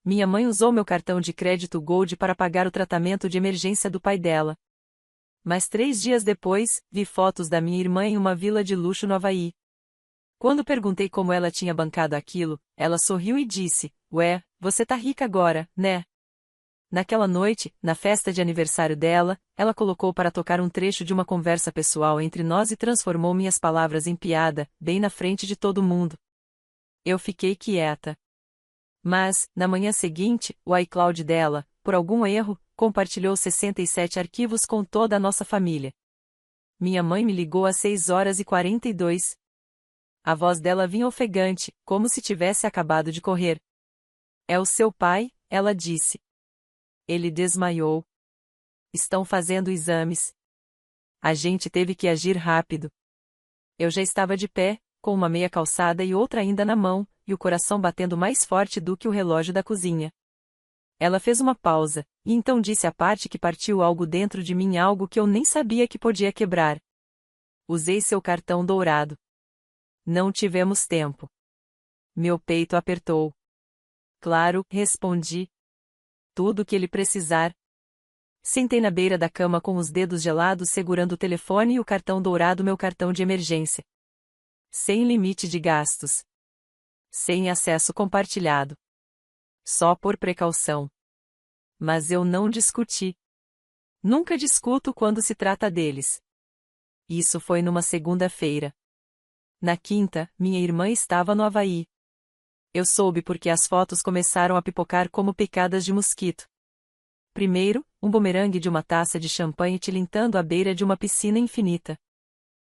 Minha mãe usou meu cartão de crédito Gold para pagar o tratamento de emergência do pai dela. Mas 3 dias depois, vi fotos da minha irmã em uma vila de luxo no Havaí. Quando perguntei como ela tinha bancado aquilo, ela sorriu e disse: "Ué, você tá rica agora, né?" Naquela noite, na festa de aniversário dela, ela colocou para tocar um trecho de uma conversa pessoal entre nós e transformou minhas palavras em piada, bem na frente de todo mundo. Eu fiquei quieta. Mas, na manhã seguinte, o iCloud dela, por algum erro, compartilhou 67 arquivos com toda a nossa família. Minha mãe me ligou às 6h42. A voz dela vinha ofegante, como se tivesse acabado de correr. "É o seu pai?" ela disse. Ele desmaiou. "Estão fazendo exames." A gente teve que agir rápido. Eu já estava de pé, com uma meia calçada e outra ainda na mão, e o coração batendo mais forte do que o relógio da cozinha. Ela fez uma pausa, e então disse à parte que partiu algo dentro de mim, algo que eu nem sabia que podia quebrar. "Usei seu cartão dourado." Não tivemos tempo. Meu peito apertou. "Claro", respondi. "Tudo o que ele precisar." Sentei na beira da cama com os dedos gelados segurando o telefone e o cartão dourado, meu cartão de emergência. Sem limite de gastos. Sem acesso compartilhado. Só por precaução. Mas eu não discuti. Nunca discuto quando se trata deles. Isso foi numa segunda-feira. Na quinta, minha irmã estava no Havaí. Eu soube porque as fotos começaram a pipocar como picadas de mosquito. Primeiro, um bumerangue de uma taça de champanhe tilintando à beira de uma piscina infinita.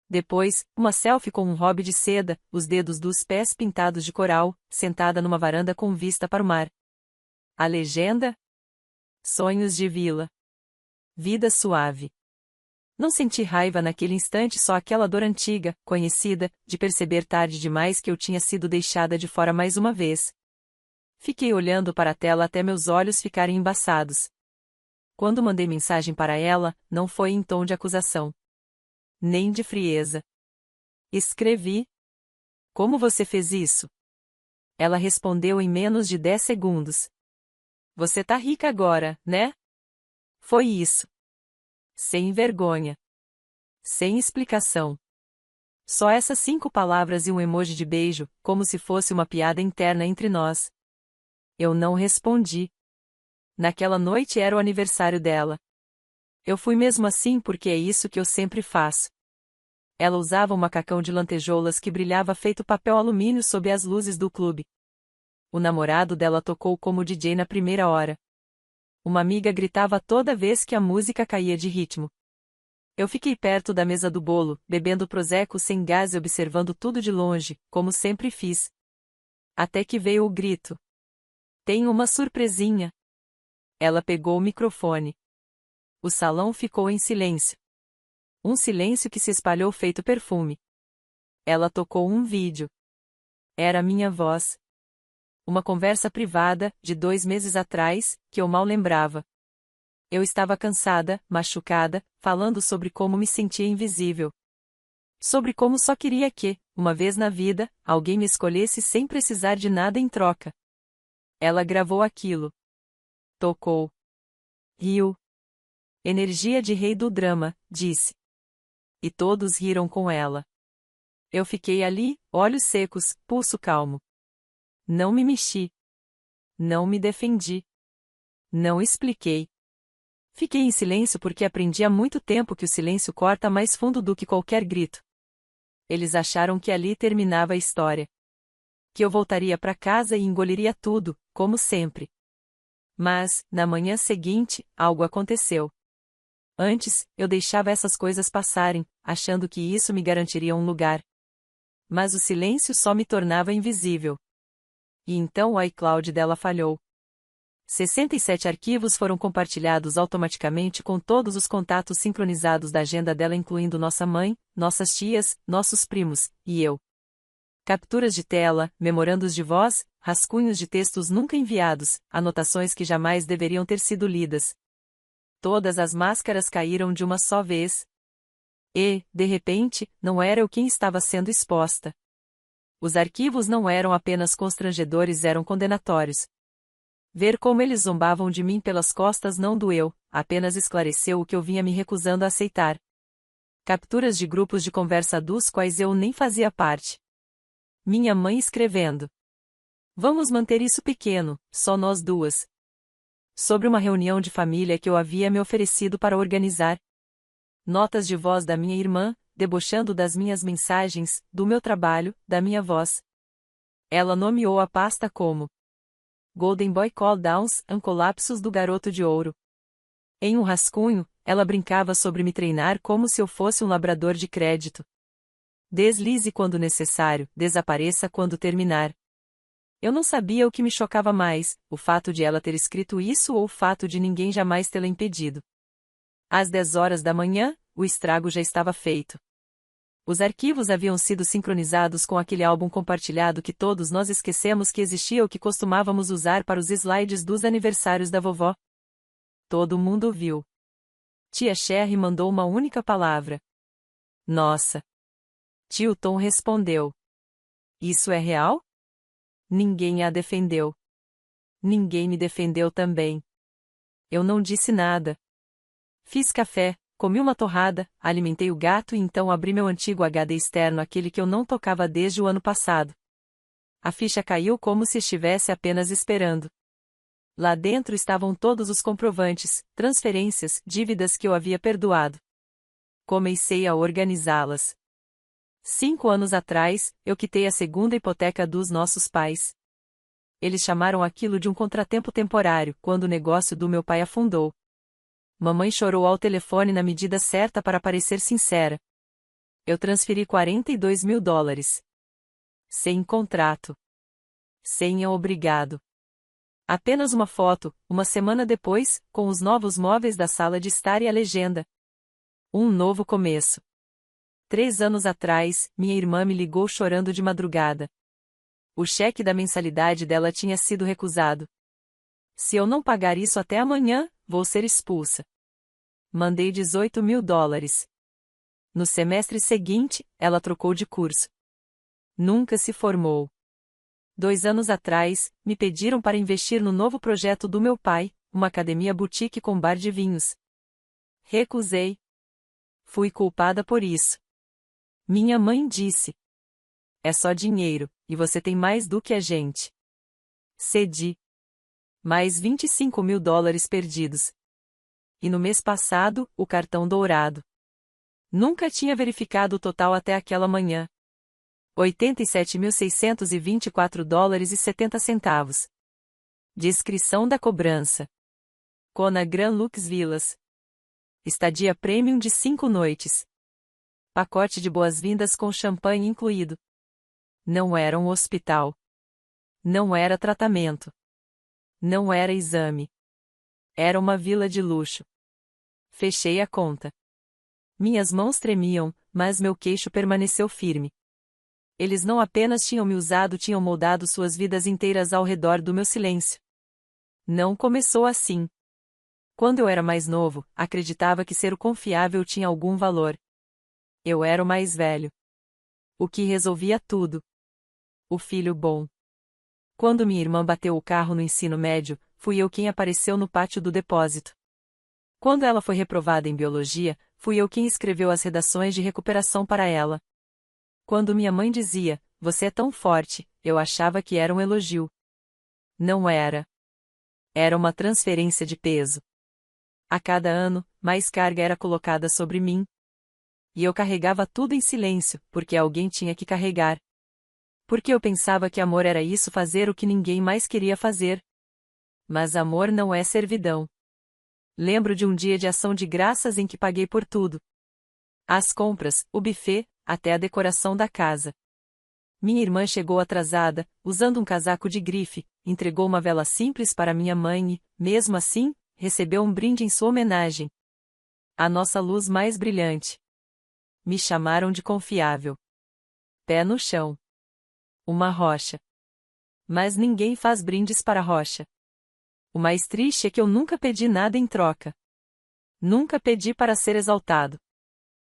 Depois, uma selfie com um hobby de seda, os dedos dos pés pintados de coral, sentada numa varanda com vista para o mar. A legenda? Sonhos de vila. Vida suave. Não senti raiva naquele instante, só aquela dor antiga, conhecida, de perceber tarde demais que eu tinha sido deixada de fora mais uma vez. Fiquei olhando para a tela até meus olhos ficarem embaçados. Quando mandei mensagem para ela, não foi em tom de acusação. Nem de frieza. Escrevi: "Como você fez isso?" Ela respondeu em menos de 10 segundos. "Você tá rica agora, né?" Foi isso. Sem vergonha. Sem explicação. Só essas 5 palavras e um emoji de beijo, como se fosse uma piada interna entre nós. Eu não respondi. Naquela noite era o aniversário dela. Eu fui mesmo assim porque é isso que eu sempre faço. Ela usava um macacão de lantejoulas que brilhava feito papel alumínio sob as luzes do clube. O namorado dela tocou como DJ na primeira hora. Uma amiga gritava toda vez que a música caía de ritmo. Eu fiquei perto da mesa do bolo, bebendo prosecco sem gás e observando tudo de longe, como sempre fiz. Até que veio o grito. "Tem uma surpresinha." Ela pegou o microfone. O salão ficou em silêncio. Um silêncio que se espalhou feito perfume. Ela tocou um vídeo. Era minha voz. Uma conversa privada, de 2 meses atrás, que eu mal lembrava. Eu estava cansada, machucada, falando sobre como me sentia invisível. Sobre como só queria que, uma vez na vida, alguém me escolhesse sem precisar de nada em troca. Ela gravou aquilo. Tocou. Riu. "Energia de rei do drama", disse. E todos riram com ela. Eu fiquei ali, olhos secos, pulso calmo. Não me mexi. Não me defendi. Não expliquei. Fiquei em silêncio porque aprendi há muito tempo que o silêncio corta mais fundo do que qualquer grito. Eles acharam que ali terminava a história. Que eu voltaria para casa e engoliria tudo, como sempre. Mas, na manhã seguinte, algo aconteceu. Antes, eu deixava essas coisas passarem, achando que isso me garantiria um lugar. Mas o silêncio só me tornava invisível. E então o iCloud dela falhou. 67 arquivos foram compartilhados automaticamente com todos os contatos sincronizados da agenda dela, incluindo nossa mãe, nossas tias, nossos primos, e eu. Capturas de tela, memorandos de voz, rascunhos de textos nunca enviados, anotações que jamais deveriam ter sido lidas. Todas as máscaras caíram de uma só vez. E, de repente, não era eu quem estava sendo exposta. Os arquivos não eram apenas constrangedores, eram condenatórios. Ver como eles zombavam de mim pelas costas não doeu, apenas esclareceu o que eu vinha me recusando a aceitar. Capturas de grupos de conversa dos quais eu nem fazia parte. Minha mãe escrevendo: "Vamos manter isso pequeno, só nós duas." Sobre uma reunião de família que eu havia me oferecido para organizar. Notas de voz da minha irmã, debochando das minhas mensagens, do meu trabalho, da minha voz. Ela nomeou a pasta como Golden Boy Call Downs and Colapsos do Garoto de Ouro. Em um rascunho, ela brincava sobre me treinar como se eu fosse um labrador de crédito. Deslize quando necessário, desapareça quando terminar. Eu não sabia o que me chocava mais, o fato de ela ter escrito isso ou o fato de ninguém jamais tê-la impedido. Às 10 horas da manhã, o estrago já estava feito. Os arquivos haviam sido sincronizados com aquele álbum compartilhado que todos nós esquecemos que existia ou que costumávamos usar para os slides dos aniversários da vovó. Todo mundo viu. Tia Sherry mandou uma única palavra: "Nossa." Tio Tom respondeu: "Isso é real?" Ninguém a defendeu. Ninguém me defendeu também. Eu não disse nada. Fiz café, comi uma torrada, alimentei o gato e então abri meu antigo HD externo, aquele que eu não tocava desde o ano passado. A ficha caiu como se estivesse apenas esperando. Lá dentro estavam todos os comprovantes, transferências, dívidas que eu havia perdoado. Comecei a organizá-las. 5 anos atrás, eu quitei a segunda hipoteca dos nossos pais. Eles chamaram aquilo de um contratempo temporário, quando o negócio do meu pai afundou. Mamãe chorou ao telefone na medida certa para parecer sincera. Eu transferi $42.000. Sem contrato. Sem obrigado. Apenas uma foto, uma semana depois, com os novos móveis da sala de estar e a legenda: "Um novo começo." 3 anos atrás, minha irmã me ligou chorando de madrugada. O cheque da mensalidade dela tinha sido recusado. "Se eu não pagar isso até amanhã, vou ser expulsa." Mandei $18.000. No semestre seguinte, ela trocou de curso. Nunca se formou. 2 anos atrás, me pediram para investir no novo projeto do meu pai, uma academia boutique com bar de vinhos. Recusei. Fui culpada por isso. Minha mãe disse: "É só dinheiro, e você tem mais do que a gente." Cedi. Mais $25.000 perdidos. E no mês passado, o cartão dourado. Nunca tinha verificado o total até aquela manhã. $87.624,70. Descrição da cobrança. Kona Gran Lux Villas. Estadia premium de 5 noites. Pacote de boas-vindas com champanhe incluído. Não era um hospital. Não era tratamento. Não era exame. Era uma vila de luxo. Fechei a conta. Minhas mãos tremiam, mas meu queixo permaneceu firme. Eles não apenas tinham me usado, tinham moldado suas vidas inteiras ao redor do meu silêncio. Não começou assim. Quando eu era mais novo, acreditava que ser o confiável tinha algum valor. Eu era o mais velho. O que resolvia tudo. O filho bom. Quando minha irmã bateu o carro no ensino médio, fui eu quem apareceu no pátio do depósito. Quando ela foi reprovada em biologia, fui eu quem escreveu as redações de recuperação para ela. Quando minha mãe dizia: "Você é tão forte", eu achava que era um elogio. Não era. Era uma transferência de peso. A cada ano, mais carga era colocada sobre mim. E eu carregava tudo em silêncio, porque alguém tinha que carregar. Porque eu pensava que amor era isso, fazer o que ninguém mais queria fazer. Mas amor não é servidão. Lembro de um dia de ação de graças em que paguei por tudo. As compras, o buffet, até a decoração da casa. Minha irmã chegou atrasada, usando um casaco de grife, entregou uma vela simples para minha mãe e, mesmo assim, recebeu um brinde em sua homenagem. A nossa luz mais brilhante. Me chamaram de confiável. Pé no chão. Uma rocha. Mas ninguém faz brindes para rocha. O mais triste é que eu nunca pedi nada em troca. Nunca pedi para ser exaltado.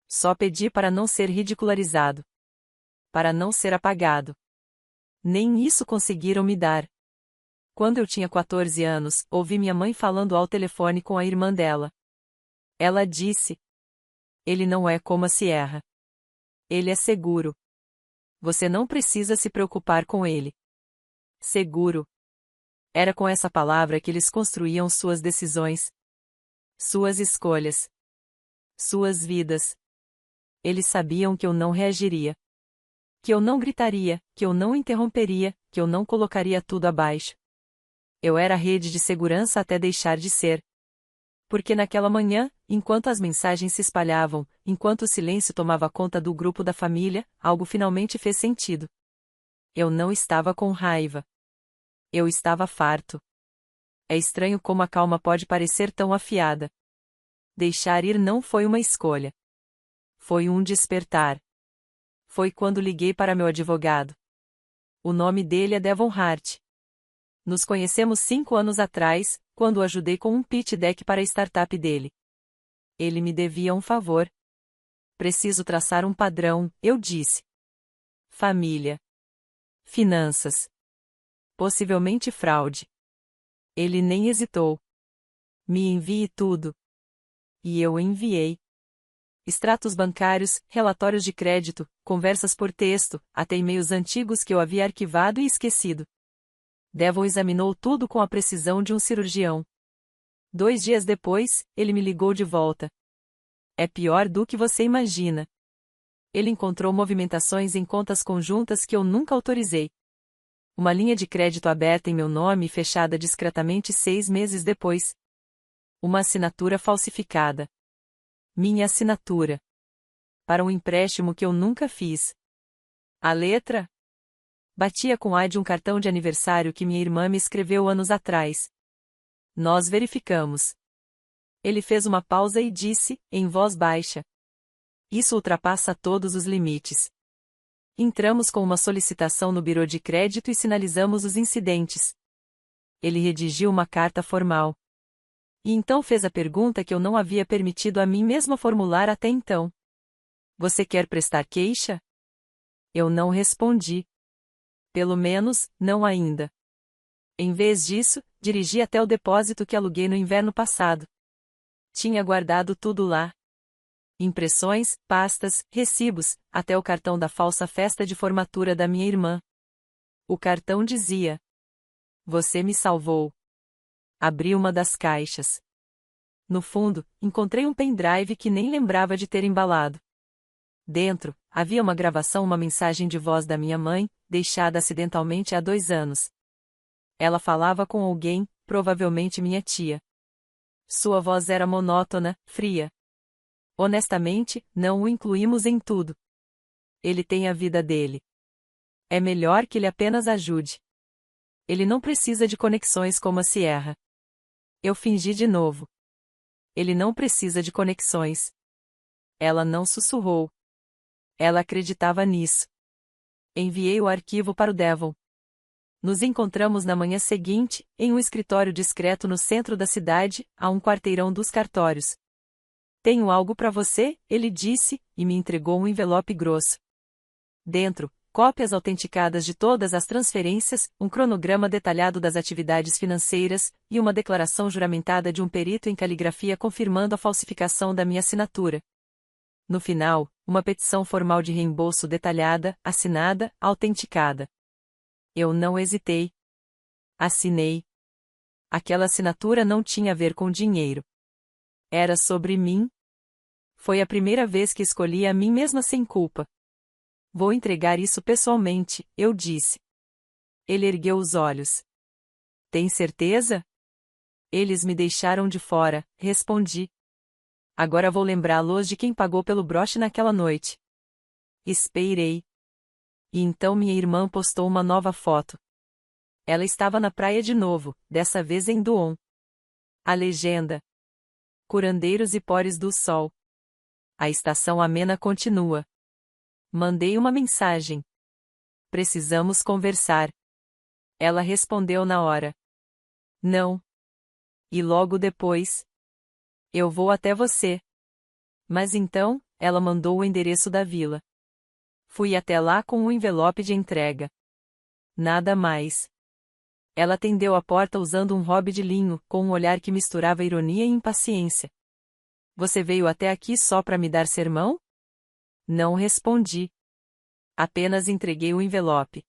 Só pedi para não ser ridicularizado. Para não ser apagado. Nem isso conseguiram me dar. Quando eu tinha 14 anos, ouvi minha mãe falando ao telefone com a irmã dela. Ela disse: "Ele não é como a Sierra. Ele é seguro. Você não precisa se preocupar com ele." Seguro. Era com essa palavra que eles construíam suas decisões, suas escolhas, suas vidas. Eles sabiam que eu não reagiria, que eu não gritaria, que eu não interromperia, que eu não colocaria tudo abaixo. Eu era a rede de segurança até deixar de ser. Porque naquela manhã, enquanto as mensagens se espalhavam, enquanto o silêncio tomava conta do grupo da família, algo finalmente fez sentido. Eu não estava com raiva. Eu estava farto. É estranho como a calma pode parecer tão afiada. Deixar ir não foi uma escolha. Foi um despertar. Foi quando liguei para meu advogado. O nome dele é Devon Hart. Nos conhecemos 5 anos atrás, quando o ajudei com um pitch deck para a startup dele. Ele me devia um favor. Preciso traçar um padrão, eu disse. Família. Finanças. Possivelmente fraude. Ele nem hesitou. Me envie tudo. E eu enviei. Extratos bancários, relatórios de crédito, conversas por texto, até e-mails antigos que eu havia arquivado e esquecido. Devon examinou tudo com a precisão de um cirurgião. 2 dias depois, ele me ligou de volta. É pior do que você imagina. Ele encontrou movimentações em contas conjuntas que eu nunca autorizei. Uma linha de crédito aberta em meu nome e fechada discretamente 6 meses depois. Uma assinatura falsificada. Minha assinatura. Para um empréstimo que eu nunca fiz. A letra? Batia com a de um cartão de aniversário que minha irmã me escreveu anos atrás. Nós verificamos. Ele fez uma pausa e disse, em voz baixa: "Isso ultrapassa todos os limites." Entramos com uma solicitação no birô de crédito e sinalizamos os incidentes. Ele redigiu uma carta formal. E então fez a pergunta que eu não havia permitido a mim mesma formular até então. Você quer prestar queixa? Eu não respondi. Pelo menos, não ainda. Em vez disso, dirigi até o depósito que aluguei no inverno passado. Tinha guardado tudo lá. Impressões, pastas, recibos, até o cartão da falsa festa de formatura da minha irmã. O cartão dizia: "Você me salvou." Abri uma das caixas. No fundo, encontrei um pendrive que nem lembrava de ter embalado. Dentro, havia uma gravação, uma mensagem de voz da minha mãe, deixada acidentalmente há 2 anos. Ela falava com alguém, provavelmente minha tia. Sua voz era monótona, fria. Honestamente, não o incluímos em tudo. Ele tem a vida dele. É melhor que ele apenas ajude. Ele não precisa de conexões como a Sierra. Eu fingi de novo. Ele não precisa de conexões. Ela não sussurrou. Ela acreditava nisso. Enviei o arquivo para o Devon. Nos encontramos na manhã seguinte, em um escritório discreto no centro da cidade, a um quarteirão dos cartórios. "Tenho algo para você", ele disse, e me entregou um envelope grosso. Dentro, cópias autenticadas de todas as transferências, um cronograma detalhado das atividades financeiras, e uma declaração juramentada de um perito em caligrafia confirmando a falsificação da minha assinatura. No final, uma petição formal de reembolso detalhada, assinada, autenticada. Eu não hesitei. Assinei. Aquela assinatura não tinha a ver com dinheiro. Era sobre mim. Foi a primeira vez que escolhi a mim mesma sem culpa. "Vou entregar isso pessoalmente", eu disse. Ele ergueu os olhos. "Tem certeza?" "Eles me deixaram de fora", respondi. "Agora vou lembrá-los de quem pagou pelo broche naquela noite." Esperei. E então minha irmã postou uma nova foto. Ela estava na praia de novo, dessa vez em Duon. A legenda: "Curandeiros e pores do sol. A estação amena continua." Mandei uma mensagem. "Precisamos conversar." Ela respondeu na hora: "Não." E logo depois: "Eu vou até você." Mas então, ela mandou o endereço da vila. Fui até lá com um envelope de entrega. Nada mais. Ela atendeu a porta usando um hobby de linho, com um olhar que misturava ironia e impaciência. Você veio até aqui só para me dar sermão? Não respondi. Apenas entreguei o envelope.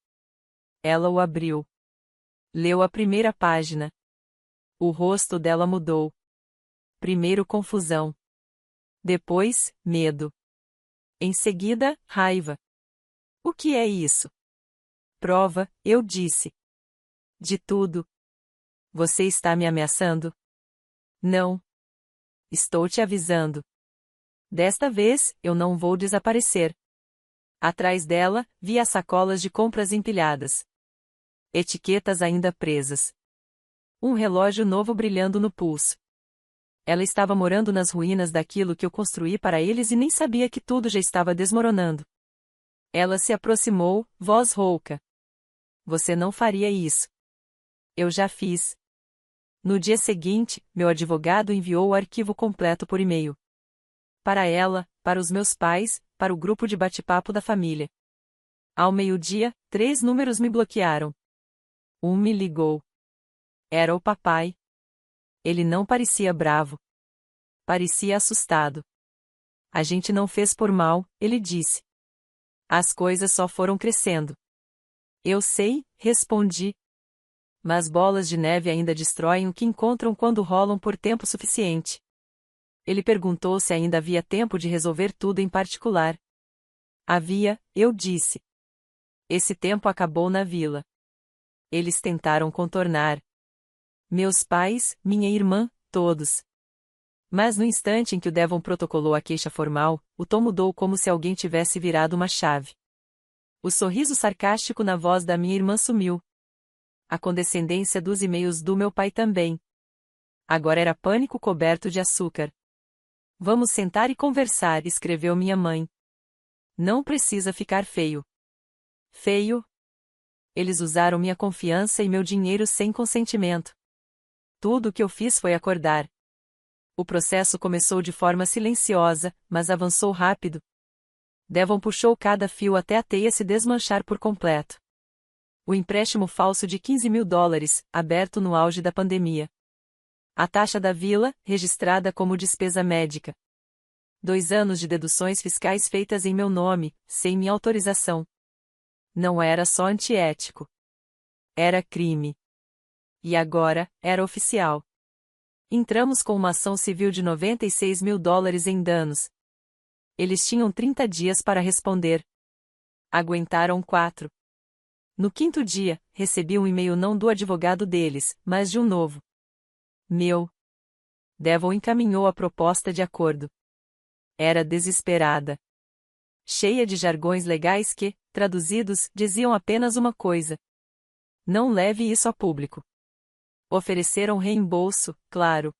Ela o abriu. Leu a primeira página. O rosto dela mudou. Primeiro confusão. Depois, medo. Em seguida, raiva. O que é isso? Prova, eu disse. De tudo. Você está me ameaçando? Não. Estou te avisando. Desta vez, eu não vou desaparecer. Atrás dela, vi as sacolas de compras empilhadas. Etiquetas ainda presas. Um relógio novo brilhando no pulso. Ela estava morando nas ruínas daquilo que eu construí para eles e nem sabia que tudo já estava desmoronando. Ela se aproximou, voz rouca. Você não faria isso. Eu já fiz. No dia seguinte, meu advogado enviou o arquivo completo por e-mail. Para ela, para os meus pais, para o grupo de bate-papo da família. Ao meio-dia, 3 números me bloquearam. Um me ligou. Era o papai. Ele não parecia bravo. Parecia assustado. A gente não fez por mal, ele disse. As coisas só foram crescendo. Eu sei, respondi. Mas bolas de neve ainda destroem o que encontram quando rolam por tempo suficiente. Ele perguntou se ainda havia tempo de resolver tudo em particular. Havia, eu disse. Esse tempo acabou na vila. Eles tentaram contornar. Meus pais, minha irmã, todos. Mas no instante em que o Devon protocolou a queixa formal, o tom mudou como se alguém tivesse virado uma chave. O sorriso sarcástico na voz da minha irmã sumiu. A condescendência dos e-mails do meu pai também. Agora era pânico coberto de açúcar. Vamos sentar e conversar, escreveu minha mãe. Não precisa ficar feio. Feio? Eles usaram minha confiança e meu dinheiro sem consentimento. Tudo o que eu fiz foi acordar. O processo começou de forma silenciosa, mas avançou rápido. Devon puxou cada fio até a teia se desmanchar por completo. O empréstimo falso de $15.000, aberto no auge da pandemia. A taxa da vila, registrada como despesa médica. 2 anos de deduções fiscais feitas em meu nome, sem minha autorização. Não era só antiético. Era crime. E agora, era oficial. Entramos com uma ação civil de $96.000 em danos. Eles tinham 30 dias para responder. Aguentaram 4. No 5º dia, recebi um e-mail não do advogado deles, mas de um novo. Meu. Devon encaminhou a proposta de acordo. Era desesperada. Cheia de jargões legais que, traduzidos, diziam apenas uma coisa. Não leve isso a público. Ofereceram reembolso, claro.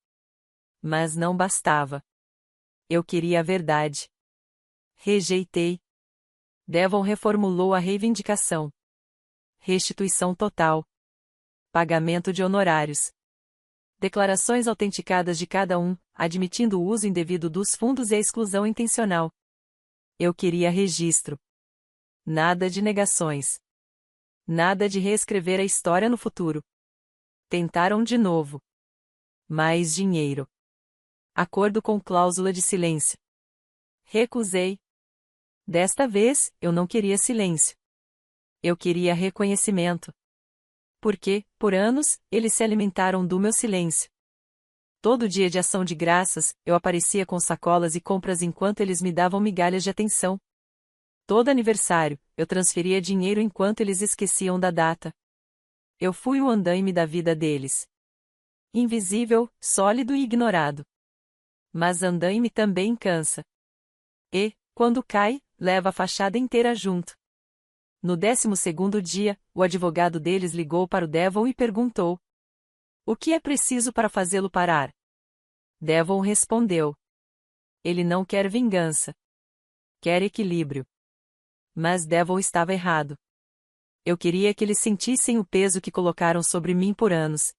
Mas não bastava. Eu queria a verdade. Rejeitei. Devon reformulou a reivindicação. Restituição total. Pagamento de honorários. Declarações autenticadas de cada um, admitindo o uso indevido dos fundos e a exclusão intencional. Eu queria registro. Nada de negações. Nada de reescrever a história no futuro. Tentaram de novo. Mais dinheiro. Acordo com cláusula de silêncio. Recusei. Desta vez, eu não queria silêncio. Eu queria reconhecimento. Porque, por anos, eles se alimentaram do meu silêncio. Todo dia de ação de graças, eu aparecia com sacolas e compras enquanto eles me davam migalhas de atenção. Todo aniversário, eu transferia dinheiro enquanto eles esqueciam da data. Eu fui o andaime da vida deles. Invisível, sólido e ignorado. Mas andaime também cansa. E, quando cai, leva a fachada inteira junto. No 12º dia, o advogado deles ligou para o Devon e perguntou: o que é preciso para fazê-lo parar? Devon respondeu: ele não quer vingança. Quer equilíbrio. Mas Devon estava errado. Eu queria que eles sentissem o peso que colocaram sobre mim por anos.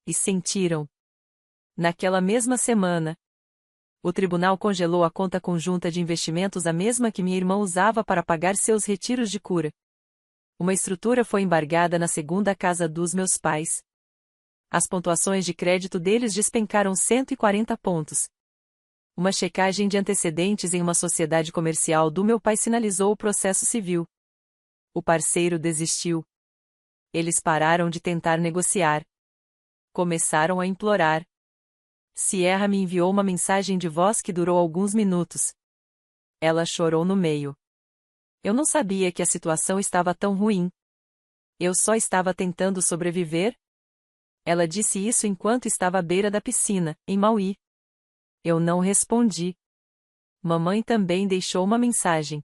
E sentiram. Naquela mesma semana, o tribunal congelou a conta conjunta de investimentos, a mesma que minha irmã usava para pagar seus retiros de cura. Uma estrutura foi embargada na segunda casa dos meus pais. As pontuações de crédito deles despencaram 140 pontos. Uma checagem de antecedentes em uma sociedade comercial do meu pai sinalizou o processo civil. O parceiro desistiu. Eles pararam de tentar negociar. Começaram a implorar. Sierra me enviou uma mensagem de voz que durou alguns minutos. Ela chorou no meio. Eu não sabia que a situação estava tão ruim. Eu só estava tentando sobreviver. Ela disse isso enquanto estava à beira da piscina, em Maui. Eu não respondi. Mamãe também deixou uma mensagem.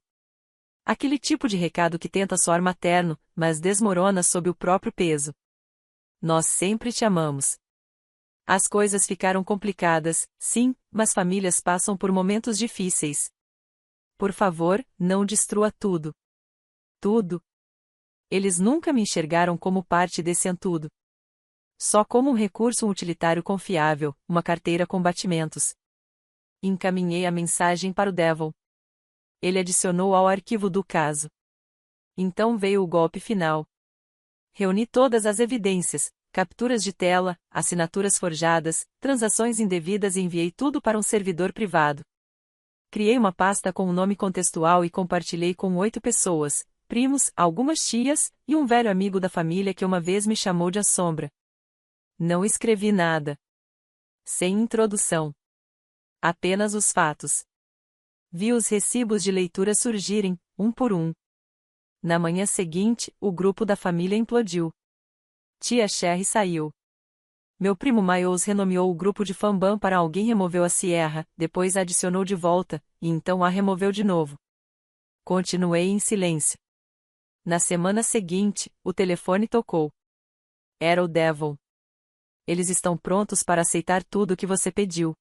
Aquele tipo de recado que tenta soar materno, mas desmorona sob o próprio peso. Nós sempre te amamos. As coisas ficaram complicadas, sim, mas famílias passam por momentos difíceis. Por favor, não destrua tudo. Tudo. Eles nunca me enxergaram como parte desse tudo. Só como um recurso utilitário confiável, uma carteira com batimentos. Encaminhei a mensagem para o Devon. Ele adicionou ao arquivo do caso. Então veio o golpe final. Reuni todas as evidências, capturas de tela, assinaturas forjadas, transações indevidas e enviei tudo para um servidor privado. Criei uma pasta com um nome contextual e compartilhei com 8 pessoas, primos, algumas tias, e um velho amigo da família que uma vez me chamou de Assombra. Não escrevi nada. Sem introdução. Apenas os fatos. Vi os recibos de leitura surgirem, um por um. Na manhã seguinte, o grupo da família implodiu. Tia Sherry saiu. Meu primo Miles renomeou o grupo de Fambam para alguém removeu a Sierra, depois a adicionou de volta, e então a removeu de novo. Continuei em silêncio. Na semana seguinte, o telefone tocou. Era o Devon. Eles estão prontos para aceitar tudo o que você pediu.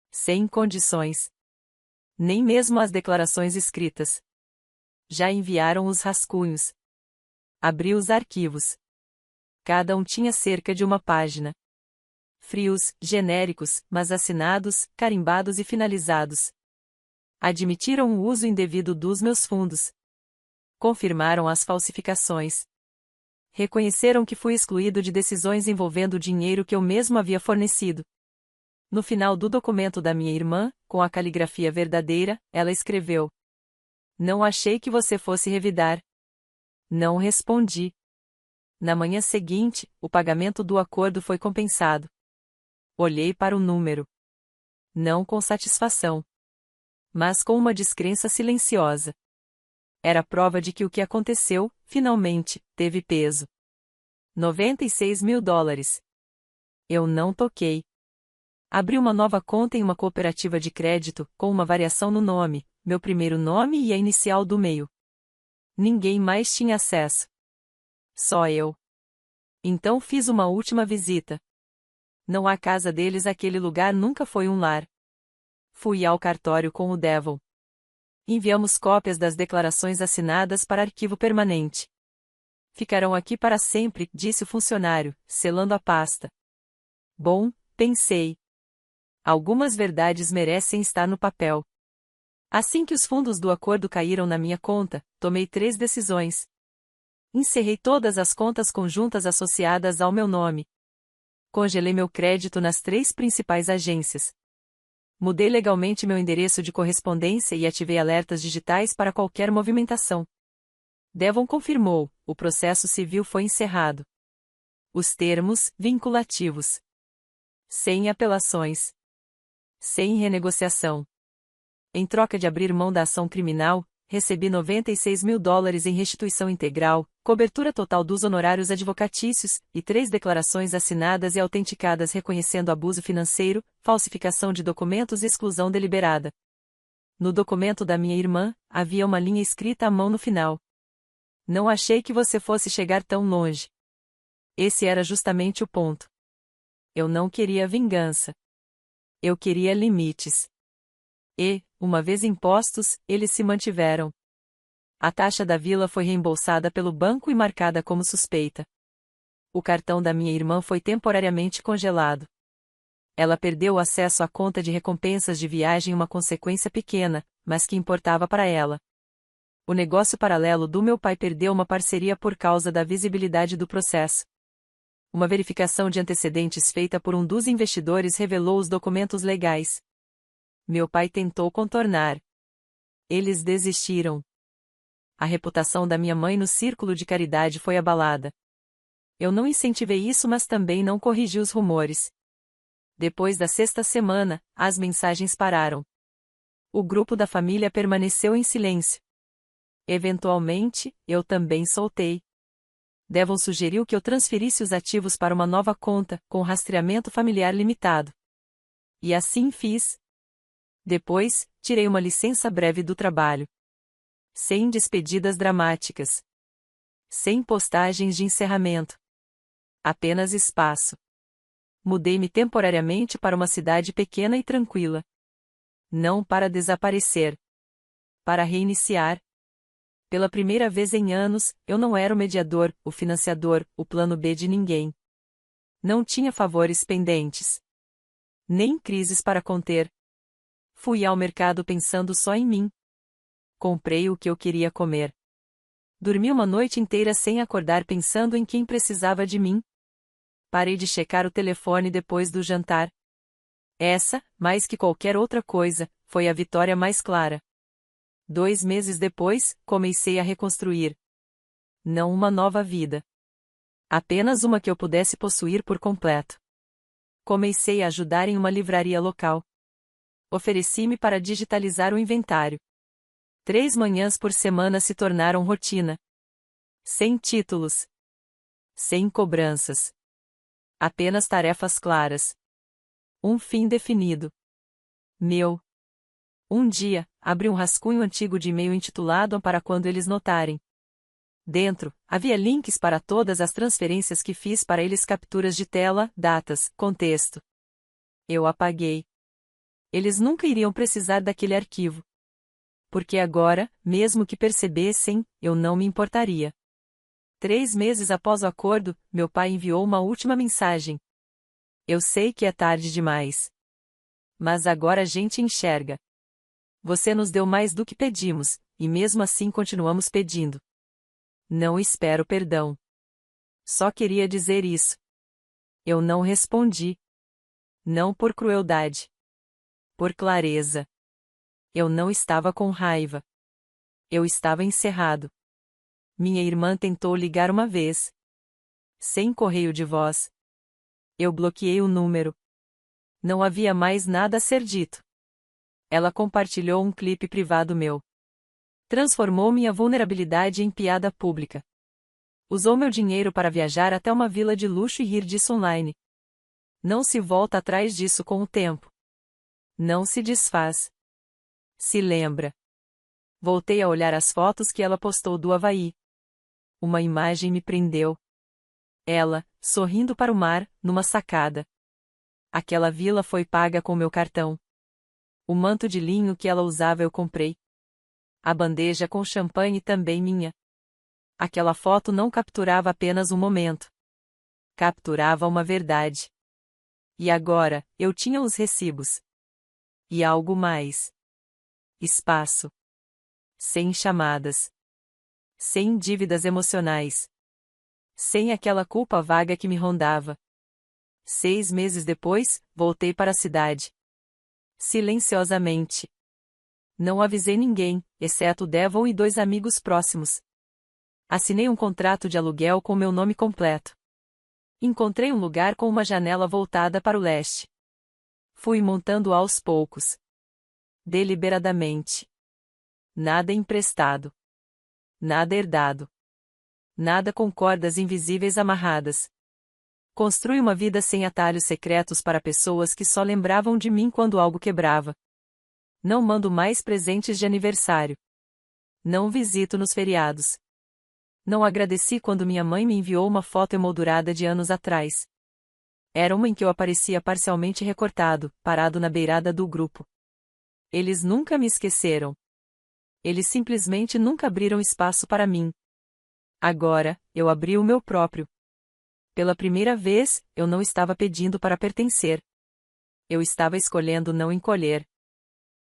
Sem condições. Nem mesmo as declarações escritas. Já enviaram os rascunhos. Abri os arquivos. Cada um tinha cerca de uma página. Frios, genéricos, mas assinados, carimbados e finalizados. Admitiram o uso indevido dos meus fundos. Confirmaram as falsificações. Reconheceram que fui excluído de decisões envolvendo o dinheiro que eu mesmo havia fornecido. No final do documento da minha irmã, com a caligrafia verdadeira, ela escreveu: Não achei que você fosse revidar. Não respondi. Na manhã seguinte, o pagamento do acordo foi compensado. Olhei para o número. Não com satisfação. Mas com uma descrença silenciosa. Era prova de que o que aconteceu, finalmente, teve peso. 96 mil dólares. Eu não toquei. Abri uma nova conta em uma cooperativa de crédito, com uma variação no nome, meu primeiro nome e a inicial do meio. Ninguém mais tinha acesso. Só eu. Então fiz uma última visita. Não há casa deles, aquele lugar nunca foi um lar. Fui ao cartório com o Devon. Enviamos cópias das declarações assinadas para arquivo permanente. Ficarão aqui para sempre, disse o funcionário, selando a pasta. Bom, pensei. Algumas verdades merecem estar no papel. Assim que os fundos do acordo caíram na minha conta, tomei 3 decisões. Encerrei todas as contas conjuntas associadas ao meu nome. Congelei meu crédito nas 3 principais agências. Mudei legalmente meu endereço de correspondência e ativei alertas digitais para qualquer movimentação. Devon confirmou, o processo civil foi encerrado. Os termos, vinculativos. Sem apelações. Sem renegociação. Em troca de abrir mão da ação criminal, recebi 96 mil dólares em restituição integral, cobertura total dos honorários advocatícios, e 3 declarações assinadas e autenticadas reconhecendo abuso financeiro, falsificação de documentos e exclusão deliberada. No documento da minha irmã, havia uma linha escrita à mão no final. Não achei que você fosse chegar tão longe. Esse era justamente o ponto. Eu não queria vingança. Eu queria limites. E, uma vez impostos, eles se mantiveram. A taxa da vila foi reembolsada pelo banco e marcada como suspeita. O cartão da minha irmã foi temporariamente congelado. Ela perdeu o acesso à conta de recompensas de viagem, uma consequência pequena, mas que importava para ela. O negócio paralelo do meu pai perdeu uma parceria por causa da visibilidade do processo. Uma verificação de antecedentes feita por um dos investidores revelou os documentos legais. Meu pai tentou contornar. Eles desistiram. A reputação da minha mãe no círculo de caridade foi abalada. Eu não incentivei isso, mas também não corrigi os rumores. Depois da sexta semana, as mensagens pararam. O grupo da família permaneceu em silêncio. Eventualmente, eu também soltei. Devon sugeriu que eu transferisse os ativos para uma nova conta, com rastreamento familiar limitado. E assim fiz. Depois, tirei uma licença breve do trabalho. Sem despedidas dramáticas. Sem postagens de encerramento. Apenas espaço. Mudei-me temporariamente para uma cidade pequena e tranquila. Não para desaparecer. Para reiniciar. Pela primeira vez em anos, eu não era o mediador, o financiador, o plano B de ninguém. Não tinha favores pendentes. Nem crises para conter. Fui ao mercado pensando só em mim. Comprei o que eu queria comer. Dormi uma noite inteira sem acordar pensando em quem precisava de mim. Parei de checar o telefone depois do jantar. Essa, mais que qualquer outra coisa, foi a vitória mais clara. 2 meses depois, comecei a reconstruir. Não uma nova vida. Apenas uma que eu pudesse possuir por completo. Comecei a ajudar em uma livraria local. Ofereci-me para digitalizar o inventário. 3 manhãs por semana se tornaram rotina. Sem títulos. Sem cobranças. Apenas tarefas claras. Um fim definido. Meu. Um dia, abri um rascunho antigo de e-mail intitulado para quando eles notarem. Dentro, havia links para todas as transferências que fiz para eles, capturas de tela, datas, contexto. Eu apaguei. Eles nunca iriam precisar daquele arquivo. Porque agora, mesmo que percebessem, eu não me importaria. 3 meses após o acordo, meu pai enviou uma última mensagem. Eu sei que é tarde demais. Mas agora a gente enxerga. Você nos deu mais do que pedimos, e mesmo assim continuamos pedindo. Não espero perdão. Só queria dizer isso. Eu não respondi. Não por crueldade. Por clareza. Eu não estava com raiva. Eu estava encerrado. Minha irmã tentou ligar uma vez. Sem correio de voz. Eu bloqueei o número. Não havia mais nada a ser dito. Ela compartilhou um clipe privado meu. Transformou minha vulnerabilidade em piada pública. Usou meu dinheiro para viajar até uma vila de luxo e rir disso online. Não se volta atrás disso com o tempo. Não se desfaz. Se lembra. Voltei a olhar as fotos que ela postou do Havaí. Uma imagem me prendeu. Ela, sorrindo para o mar, numa sacada. Aquela vila foi paga com meu cartão. O manto de linho que ela usava eu comprei. A bandeja com champanhe também minha. Aquela foto não capturava apenas um momento. Capturava uma verdade. E agora, eu tinha os recibos. E algo mais. Espaço. Sem chamadas. Sem dívidas emocionais. Sem aquela culpa vaga que me rondava. 6 meses depois, voltei para a cidade. Silenciosamente. Não avisei ninguém, exceto Devon e 2 amigos próximos. Assinei um contrato de aluguel com meu nome completo. Encontrei um lugar com uma janela voltada para o leste. Fui montando aos poucos. Deliberadamente. Nada emprestado. Nada herdado. Nada com cordas invisíveis amarradas. Construí uma vida sem atalhos secretos para pessoas que só lembravam de mim quando algo quebrava. Não mando mais presentes de aniversário. Não visito nos feriados. Não agradeci quando minha mãe me enviou uma foto emoldurada de anos atrás. Era uma em que eu aparecia parcialmente recortado, parado na beirada do grupo. Eles nunca me esqueceram. Eles simplesmente nunca abriram espaço para mim. Agora, eu abri o meu próprio. Pela primeira vez, eu não estava pedindo para pertencer. Eu estava escolhendo não encolher.